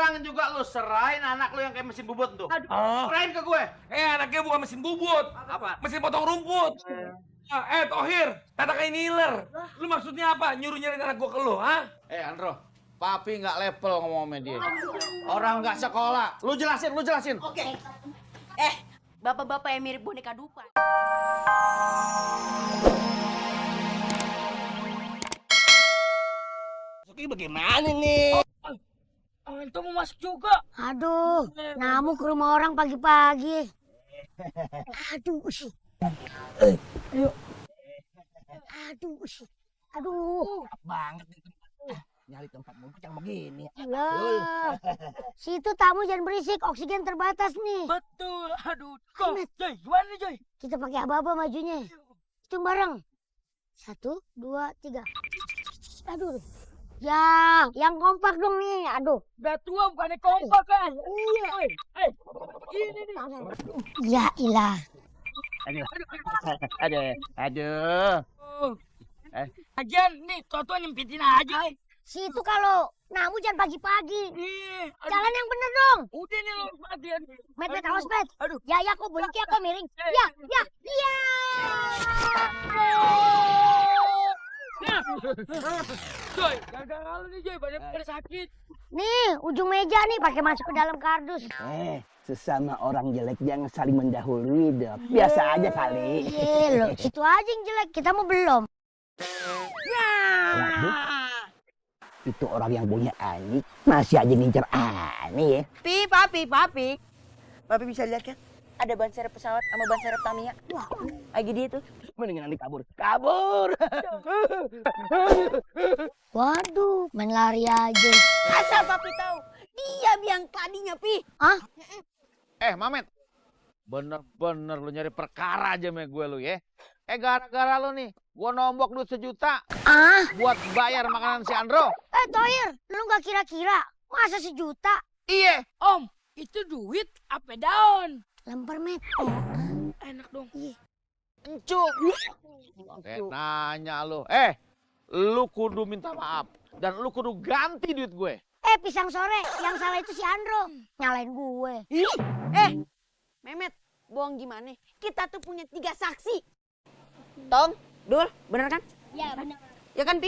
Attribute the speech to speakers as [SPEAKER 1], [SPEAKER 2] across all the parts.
[SPEAKER 1] Sekarang juga lu serahin anak lu yang kayak mesin bubut tuh. Serahin ke gue.
[SPEAKER 2] Anaknya bukan mesin bubut.
[SPEAKER 1] Apa?
[SPEAKER 2] Mesin potong rumput. Tohir, kata kayak niler. Lu maksudnya apa? Nyuruh nyariin anak gua ke lu, ha?
[SPEAKER 1] Andro, papi nggak level ngomong sama dia. Orang nggak sekolah. Lu jelasin.
[SPEAKER 3] Oke. Bapak-bapak yang mirip boneka dupa.
[SPEAKER 4] Oke, bagaimana nih?
[SPEAKER 2] Itu mau masuk juga.
[SPEAKER 5] Aduh, namu ke rumah orang pagi-pagi. Aduh.
[SPEAKER 4] Ayo.
[SPEAKER 5] Aduh.
[SPEAKER 4] Banget nih tempat. Nyari tempat ngumpet yang begini.
[SPEAKER 5] Lah. Situ tamu jangan berisik, oksigen terbatas nih.
[SPEAKER 2] Betul. Aduh.
[SPEAKER 5] Ahmed.
[SPEAKER 2] Joy, gimana nih, Joy?
[SPEAKER 5] Kita pakai aba-aba majunya. Hitung bareng. 1, 2, 3. Aduh. Ya, yang kompak dong nih. Aduh.
[SPEAKER 2] Udah tua bukannya kompak kan?
[SPEAKER 5] Iya.
[SPEAKER 2] Ini nih.
[SPEAKER 5] Ya ilah.
[SPEAKER 4] Aduh.
[SPEAKER 2] Ajan nih, tua-tua nyempitin aja.
[SPEAKER 5] Situ kalau namu jangan pagi-pagi.
[SPEAKER 2] Ih,
[SPEAKER 5] Jalan yang bener dong.
[SPEAKER 2] udah nih lo matian.
[SPEAKER 5] Met, awas, Met.
[SPEAKER 2] Aduh.
[SPEAKER 5] Ya, kok bunyi kok miring. Ya.
[SPEAKER 2] Joy, gara-gara lu nih, Joy. Banyak pada sakit.
[SPEAKER 5] Nih, ujung meja nih pakai masuk ke dalam kardus.
[SPEAKER 4] Sesama orang jelek jangan saling mendahului dong. Biasa aja kali.
[SPEAKER 5] Loh, situ aja yang jelek, kita mau belum.
[SPEAKER 4] Waduh. Itu orang yang punya Ani masih aja ngincer Ani ya.
[SPEAKER 3] Papi. Papi bisa lihat kan? Ada ban serep pesawat sama ban serep Tamiya. Wah, lagi dia tuh.
[SPEAKER 4] Mendingan Ani kabur.
[SPEAKER 5] Waduh, main lari aja.
[SPEAKER 3] Asal papi tahu, dia biang tadinya, Pi.
[SPEAKER 5] Hah?
[SPEAKER 1] Mamet. Bener-bener lu nyari perkara aja sama gue lu ya. Gara-gara lu nih, gua nombok duit 1 juta buat bayar makanan si Andro.
[SPEAKER 5] Tohir, lu nggak kira-kira masa 1 juta?
[SPEAKER 1] Iya.
[SPEAKER 2] Om, itu duit apa daun?
[SPEAKER 5] Lempar, Met.
[SPEAKER 2] Enak dong.
[SPEAKER 1] Encu. Nanya lu. Lu kudu minta maaf. Dan lu kudu ganti duit gue.
[SPEAKER 5] Pisang sore, yang salah itu si Andro. Nyalain gue.
[SPEAKER 3] Memet, bohong gimana? Kita tuh punya 3 saksi. Tom, Dul, bener kan?
[SPEAKER 5] Ya, benar.
[SPEAKER 3] Ya kan, Pi?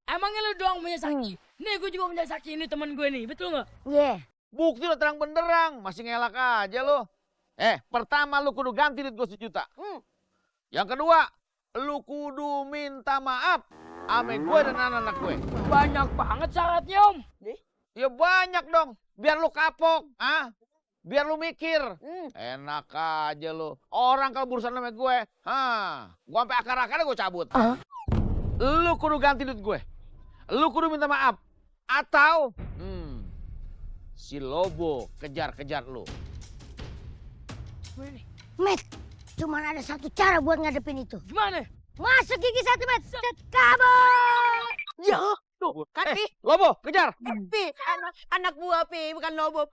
[SPEAKER 2] Emangnya lu doang punya saksi? Nih, gue juga punya saksi, ini teman gue nih. Betul nggak?
[SPEAKER 5] Iya.
[SPEAKER 1] Bukti udah terang benderang. Masih ngelak aja lu. Pertama lu kudu ganti duit gue 1 juta. Yang kedua, lu kudu minta maaf ame gue dan anak-anak gue.
[SPEAKER 2] Banyak banget syaratnya, Om.
[SPEAKER 1] Ya banyak dong. Biar lu kapok. Biar lu mikir. Enak aja lu. Orang kalau berurusan sama gue. Gue sampai akar-akarnya gue cabut. Lu kudu ganti duit gue. Lu kudu minta maaf. Atau si Lobo kejar-kejar lu.
[SPEAKER 5] Met, cuman ada satu cara buat ngadepin itu.
[SPEAKER 2] Gimana?
[SPEAKER 5] Masuk gigi 1, Met. Kabur.
[SPEAKER 3] Ya, tuh. Kan, Pi?
[SPEAKER 1] Lobo, kejar.
[SPEAKER 3] Pi, anak buah, Pi, bukan Lobo.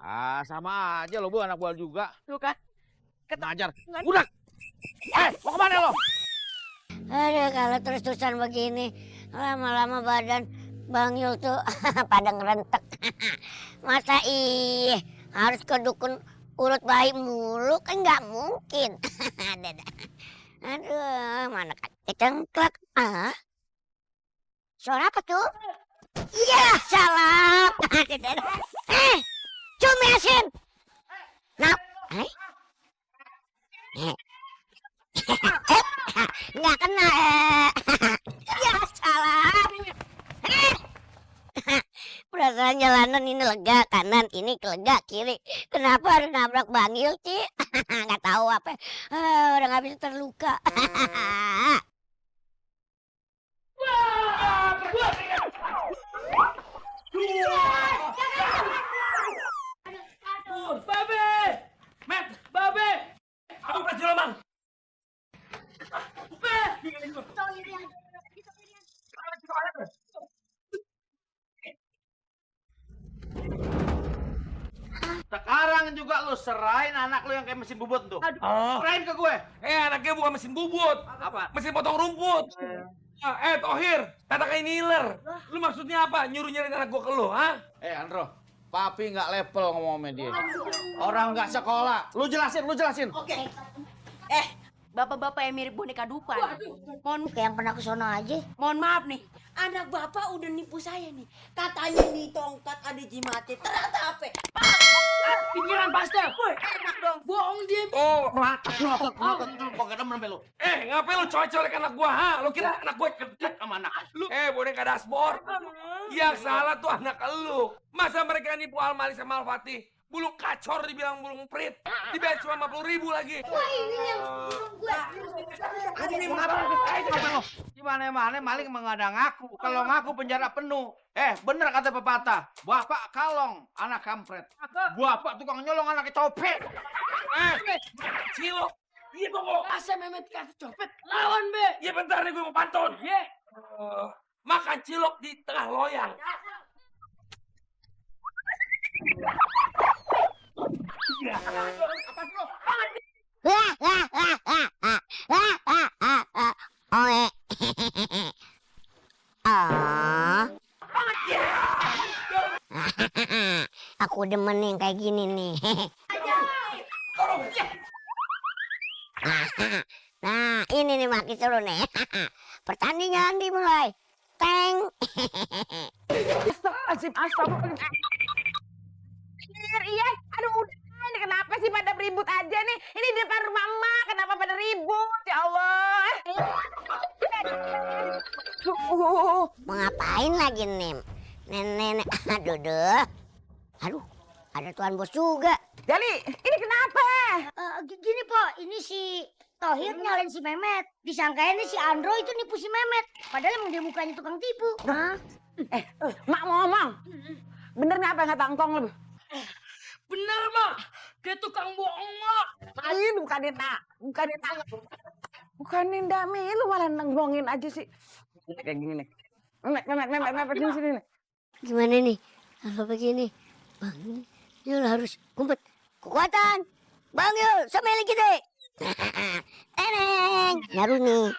[SPEAKER 1] Sama aja Lobo anak buah juga.
[SPEAKER 3] Tuh kan?
[SPEAKER 1] Ngajar. Udah. Mau kemana lo?
[SPEAKER 5] Aduh, kalau terus-terusan begini, lama-lama badan Bang Yul tuh pada ngerentek. Masa harus ke dukun urut bayi mulu, kan nggak mungkin. Aduh, mana kecengklak. Suara apa tuh? Iya, salah. Cumi asin. Nggak kena. Ya, salah. Perasaan jalanan ini lega kanan, ini lega kiri. Kenapa harus nabrak Bang Yul, Ci? Nggak tahu apa. Udah nggak bisa terluka.
[SPEAKER 2] Babe! Met, Babe! Aku kecil, Bang.
[SPEAKER 1] Sekarang juga lu serahin anak lu yang kayak mesin bubut tuh. Serahin ke gue.
[SPEAKER 2] Anaknya bukan mesin bubut.
[SPEAKER 1] Apa?
[SPEAKER 2] Mesin potong rumput. Tohir, kata kayak niler. Lu maksudnya apa? Nyuruh nyariin anak gua ke lu, ha?
[SPEAKER 1] Andro, Papi nggak level ngomong sama dia. Orang nggak sekolah. Lu jelasin.
[SPEAKER 3] Oke. Bapak-bapak yang mirip boneka Dupan.
[SPEAKER 5] Kayak yang pernah ke sono aja.
[SPEAKER 3] Mohon maaf nih, anak bapak udah nipu saya nih. Katanya di tongkat ada jimate, ternyata apa?
[SPEAKER 2] Pikiran pastel.
[SPEAKER 3] Woi, enak dong.
[SPEAKER 2] Bohong dia.
[SPEAKER 1] Oh, kok kata menempel lu?
[SPEAKER 2] Ngapain lu colek-colek anak gua, ha? Lu kira anak gua kerja sama anak lu? Boneka dashboard. Yang salah tuh anak lu. Masa mereka nipu Almali sama Al-Fatih? Bulung kacor dibilang bulung prit. Dibayar cuma 50.000 lagi.
[SPEAKER 5] Wah, ini yang gue.
[SPEAKER 1] Ini mengapa? Gimana maling emang ada ngaku. Kalau ngaku penjara penuh. Bener kata pepatah. Bapak kalong, anak kampret. Bapak tukang nyolong, anak copet.
[SPEAKER 2] Cilok. Iya kok.
[SPEAKER 3] Masa Mehmet kata copet? Lawan, Be.
[SPEAKER 2] Iya bentar nih gue mau pantun. Iya. Makan cilok di tengah loyang.
[SPEAKER 5] Oe. Aku demen nih kayak gini nih. Nah, ini nih makin seru nih. Pertandingan dimulai. Teng.
[SPEAKER 3] Iya, aduh udah. Ini kenapa sih pada ribut aja nih? Ini di depan rumah emak, kenapa pada ribut? Ya Allah.
[SPEAKER 5] Mau ngapain lagi nih? Nenek, aduh. Aduh, ada tuan bos juga.
[SPEAKER 3] Jali, ini kenapa?
[SPEAKER 5] Gini, Po, ini si Tohir nyalain si Mehmet. Disangkain si Andro itu nipu si Mehmet. Padahal emang dia mukanya tukang tipu.
[SPEAKER 3] Mak mau ngomong. Bener nggak apa yang kata Engkong lebih?
[SPEAKER 2] Bener, Mak. Dia tukang bohong, Mak.
[SPEAKER 3] Lain bukan Dami, lu malah nenggongin aja sih. Kayak gini nih. Mehmet di sini nih.
[SPEAKER 5] Gimana nih? Kalau begini, Bang Yul harus kumpet kekuatan. Bang Yul, semeli gede. Teneng, nyaru nih.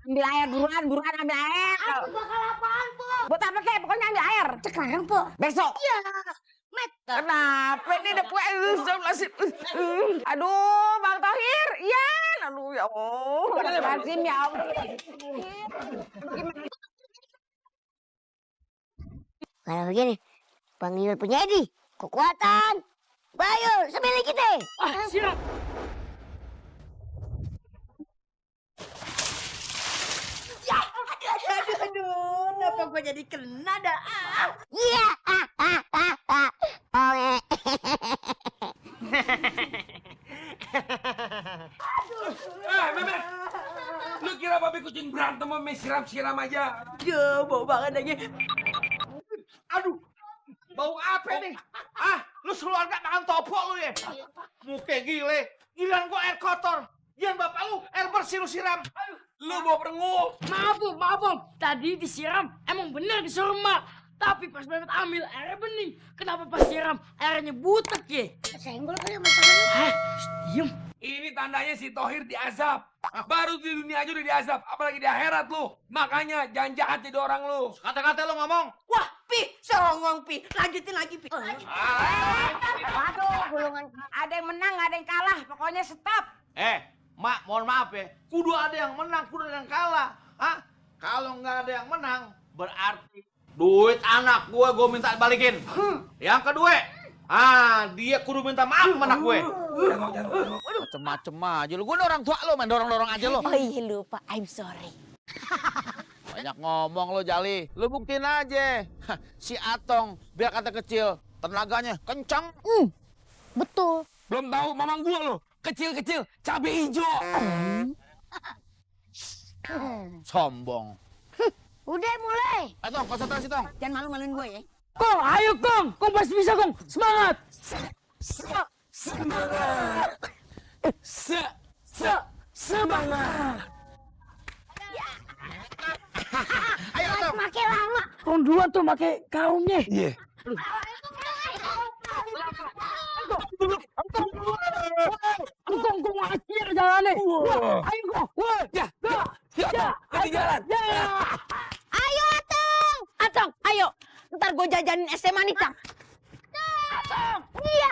[SPEAKER 3] Ambil air buruan ambil air.
[SPEAKER 5] Aku bakal apaan, Po?
[SPEAKER 3] Buat apa kek? Pokoknya ambil air.
[SPEAKER 5] Sekarang, Po.
[SPEAKER 3] Besok.
[SPEAKER 5] Iya, Met.
[SPEAKER 3] Kenapa ini udah kue Aduh, Bang Tohir, iya. Aduh, ya Allah. Lazim ya Allah.
[SPEAKER 5] Kalau begini, Bang Yul punya ide. Kekuatan. Bayu, semeli kita.
[SPEAKER 2] Siap.
[SPEAKER 3] Aduh, kenapa gue jadi kena dah?
[SPEAKER 5] Iya. Oke.
[SPEAKER 2] Mehmet. Lu kira babi kucing berantem sama siram-siram aja?
[SPEAKER 3] Aduh, bau banget lagi.
[SPEAKER 1] Aduh, bau apa nih? Lu seluarga makan topo lu ya? Muka gile. Giliran gua air kotor. Yang bapak lu air bersih lu siram.
[SPEAKER 2] Lu bawa perengup.
[SPEAKER 6] Maaf om, tadi disiram, emang bener disuruh mak. Tapi pas Mehmet ambil airnya bening. Kenapa pas siram airnya butek ya?
[SPEAKER 5] Senggol kali sama tangannya.
[SPEAKER 6] Diem.
[SPEAKER 2] Ini tandanya si Tohir diazab. Baru di dunia aja udah diazab, apalagi di akhirat lu. Makanya jangan jahat jadi orang lu.
[SPEAKER 1] Kata-kata lu ngomong.
[SPEAKER 3] Wah, Pi, songong Pi. Lanjutin lagi Pi.
[SPEAKER 5] Aduh, gulungan.
[SPEAKER 3] Ada yang menang, ada yang kalah. Pokoknya stop.
[SPEAKER 1] Mak, mohon maaf ya. Kudu ada yang menang, kudu ada yang kalah. Kalau nggak ada yang menang, berarti duit anak gue minta balikin. Yang kedua, dia kudu minta maaf sama anak gue. Macem-macem aja lu. Gue orang tua lu, main dorong-dorong aja lu.
[SPEAKER 3] Oh iya lupa, I'm sorry.
[SPEAKER 1] Banyak ngomong lu, Jali. Lu buktiin aja. Si Atong, biar kata kecil, tenaganya kencang.
[SPEAKER 5] Betul.
[SPEAKER 2] Belum tahu mamang gua lu. Kecil-kecil, cabai hijau.
[SPEAKER 1] Sombong.
[SPEAKER 5] Udah mulai.
[SPEAKER 1] Tong, konsentrasi, Tong.
[SPEAKER 3] Jangan malu-maluin gue ya.
[SPEAKER 6] Kong, ayo Kong, Kong pasti bisa Kong. Semangat.
[SPEAKER 2] Semangat. Semangat.
[SPEAKER 1] Ayo, Tong.
[SPEAKER 5] Makin lama.
[SPEAKER 6] Kong duluan tuh pakai kaumnya.
[SPEAKER 2] Iya.
[SPEAKER 6] Kong akhir jalannya. Ayo Kong.
[SPEAKER 2] Ya, ketinggalan.
[SPEAKER 6] Ya.
[SPEAKER 5] Ayo, Atong.
[SPEAKER 3] Atong, ayo. Ntar gue jajanin es teh manis, Cang. Iya.